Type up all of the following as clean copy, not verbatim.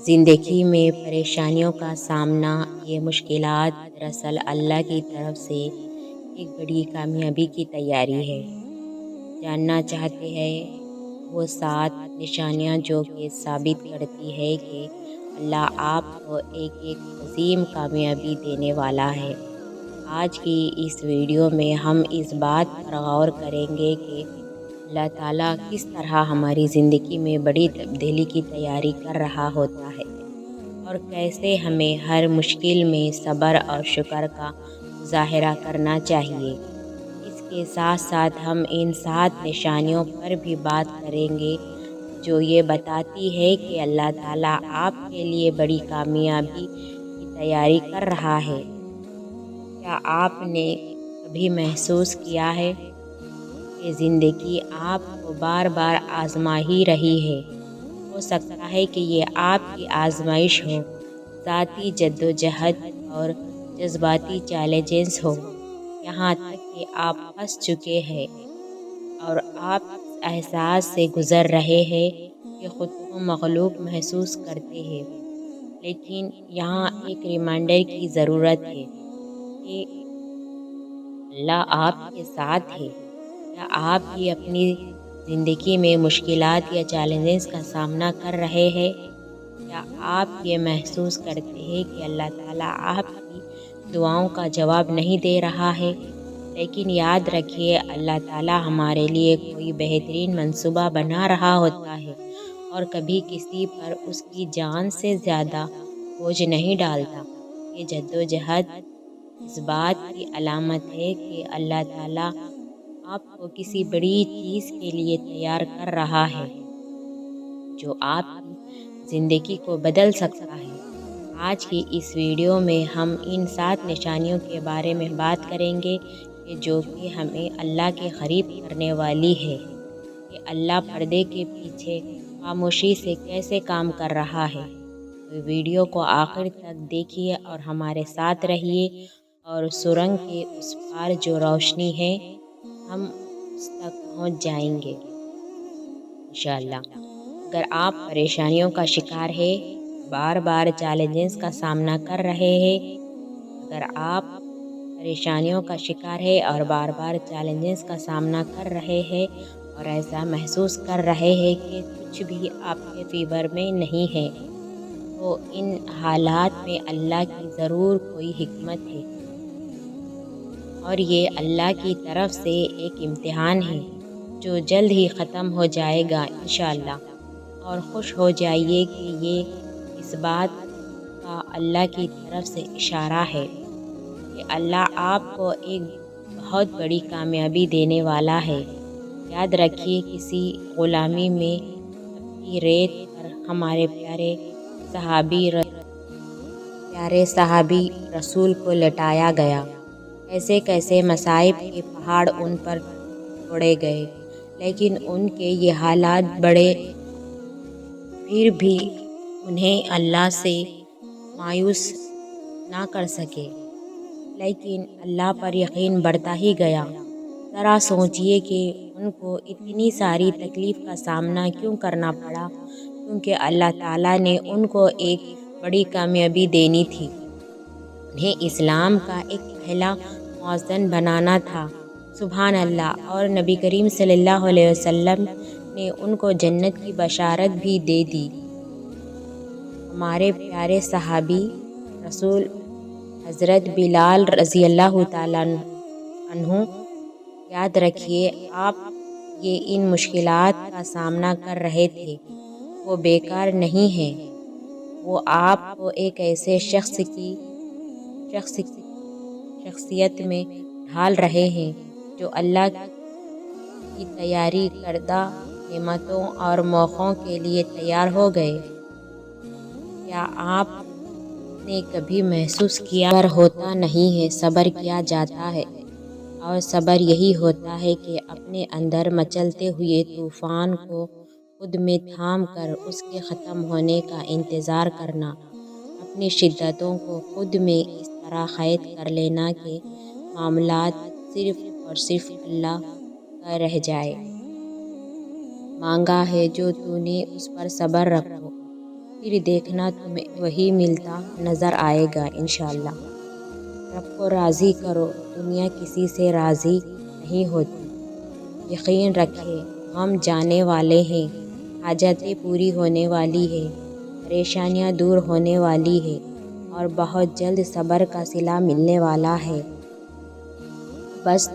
زندگی میں پریشانیوں کا سامنا، یہ مشکلات دراصل اللہ کی طرف سے ایک بڑی کامیابی کی تیاری ہے۔ جاننا چاہتے ہیں وہ 7 نشانیاں جو کہ ثابت کرتی ہے کہ اللہ آپ کو ایک عظیم کامیابی دینے والا ہے۔ آج کی اس ویڈیو میں ہم اس بات پر غور کریں گے کہ اللہ تعالیٰ کس طرح ہماری زندگی میں بڑی تبدیلی کی تیاری کر رہا ہوتا ہے اور کیسے ہمیں ہر مشکل میں صبر اور شکر کا مظاہرہ کرنا چاہیے۔ اس کے ساتھ ساتھ ہم ان 7 نشانیوں پر بھی بات کریں گے جو یہ بتاتی ہے کہ اللہ تعالیٰ آپ کے لیے بڑی کامیابی کی تیاری کر رہا ہے۔ کیا آپ نے کبھی محسوس کیا ہے کہ زندگی آپ کو بار بار آزما ہی رہی ہے؟ ہو سکتا ہے کہ یہ آپ کی آزمائش ہو، ذاتی جدوجہد اور جذباتی چیلنجز ہو، یہاں تک کہ آپ پھنس چکے ہیں اور آپ اس احساس سے گزر رہے ہیں کہ خود کو مغلوب محسوس کرتے ہیں۔ لیکن یہاں ایک ریمائنڈر کی ضرورت ہے کہ اللہ آپ کے ساتھ ہے۔ کیا آپ بھی اپنی زندگی میں مشکلات یا چیلنجز کا سامنا کر رہے ہیں؟ کیا آپ یہ محسوس کرتے ہیں کہ اللہ تعالیٰ آپ کی دعاؤں کا جواب نہیں دے رہا ہے؟ لیکن یاد رکھیے، اللہ تعالیٰ ہمارے لیے کوئی بہترین منصوبہ بنا رہا ہوتا ہے اور کبھی کسی پر اس کی جان سے زیادہ بوجھ نہیں ڈالتا۔ یہ جدوجہد اس بات کی علامت ہے کہ اللہ تعالیٰ آپ کو کسی بڑی چیز کے لیے تیار کر رہا ہے جو آپ کی زندگی کو بدل سکتا ہے۔ آج کی اس ویڈیو میں ہم ان 7 نشانیوں کے بارے میں بات کریں گے کہ جو کہ ہمیں اللہ کے قریب کرنے والی ہے کہ اللہ پردے کے پیچھے خاموشی سے کیسے کام کر رہا ہے۔ تو ویڈیو کو آخر تک دیکھیے اور ہمارے ساتھ رہیے، اور سرنگ کے اس پار جو روشنی ہے ہم اس تک پہنچ جائیں گے انشاءاللہ۔ اگر آپ پریشانیوں کا شکار ہے، بار بار چیلنجز کا سامنا کر رہے ہیں، اگر آپ پریشانیوں کا شکار ہے اور بار بار چیلنجز کا سامنا کر رہے ہیں اور ایسا محسوس کر رہے ہیں کہ کچھ بھی آپ کے فیور میں نہیں ہے، تو ان حالات میں اللہ کی ضرور کوئی حکمت ہے اور یہ اللہ کی طرف سے ایک امتحان ہے جو جلد ہی ختم ہو جائے گا انشاءاللہ۔ اور خوش ہو جائیے کہ یہ اس بات کا اللہ کی طرف سے اشارہ ہے کہ اللہ آپ کو ایک بہت بڑی کامیابی دینے والا ہے۔ یاد رکھیے، کسی غلامی میں تپتی ریت پر ہمارے پیارے صحابی رسول کو لٹایا گیا، کیسے کیسے مصائب کے پہاڑ ان پر توڑے گئے، لیکن ان کے یہ حالات بڑے، پھر بھی انہیں اللہ سے مایوس نہ کر سکے، لیکن اللہ پر یقین بڑھتا ہی گیا۔ ذرا سوچئے کہ ان کو اتنی ساری تکلیف کا سامنا کیوں کرنا پڑا، کیونکہ اللہ تعالیٰ نے ان کو ایک بڑی کامیابی دینی تھی۔ انہیں اسلام کا ایک پہلا مؤذن بنانا تھا، سبحان اللہ، اور نبی کریم صلی اللہ علیہ وسلم نے ان کو جنت کی بشارت بھی دے دی۔ ہمارے پیارے صحابی رسول حضرت بلال رضی اللہ تعالیٰ عنہ، یاد رکھیے آپ یہ ان مشکلات کا سامنا کر رہے تھے، وہ بیکار نہیں ہیں، وہ آپ کو ایک ایسے شخصیت میں ڈھال رہے ہیں جو اللہ کی تیاری کردہ نعمتوں اور موقعوں کے لیے تیار ہو گئے۔ کیا آپ نے کبھی محسوس کیا صبر ہوتا نہیں ہے، صبر کیا جاتا ہے، اور صبر یہی ہوتا ہے کہ اپنے اندر مچلتے ہوئے طوفان کو خود میں تھام کر اس کے ختم ہونے کا انتظار کرنا، اپنی شدتوں کو خود میں اس طرح قید کر لینا کہ معاملات صرف اور صرف اللہ کا رہ جائے۔ مانگا ہے جو تو نے اس پر صبر رکھو، پھر دیکھنا تمہیں وہی ملتا نظر آئے گا انشاءاللہ۔ رب کو راضی کرو، دنیا کسی سے راضی نہیں ہوتی۔ یقین رکھے غم جانے والے ہیں، حاجتیں پوری ہونے والی ہے، پریشانیاں دور ہونے والی ہے اور بہت جلد صبر کا صلہ ملنے والا ہے۔ بس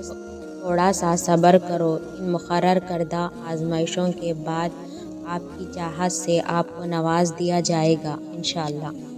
تھوڑا سا صبر کرو، ان مقرر کردہ آزمائشوں کے بعد آپ کی چاہت سے آپ کو نواز دیا جائے گا انشاءاللہ۔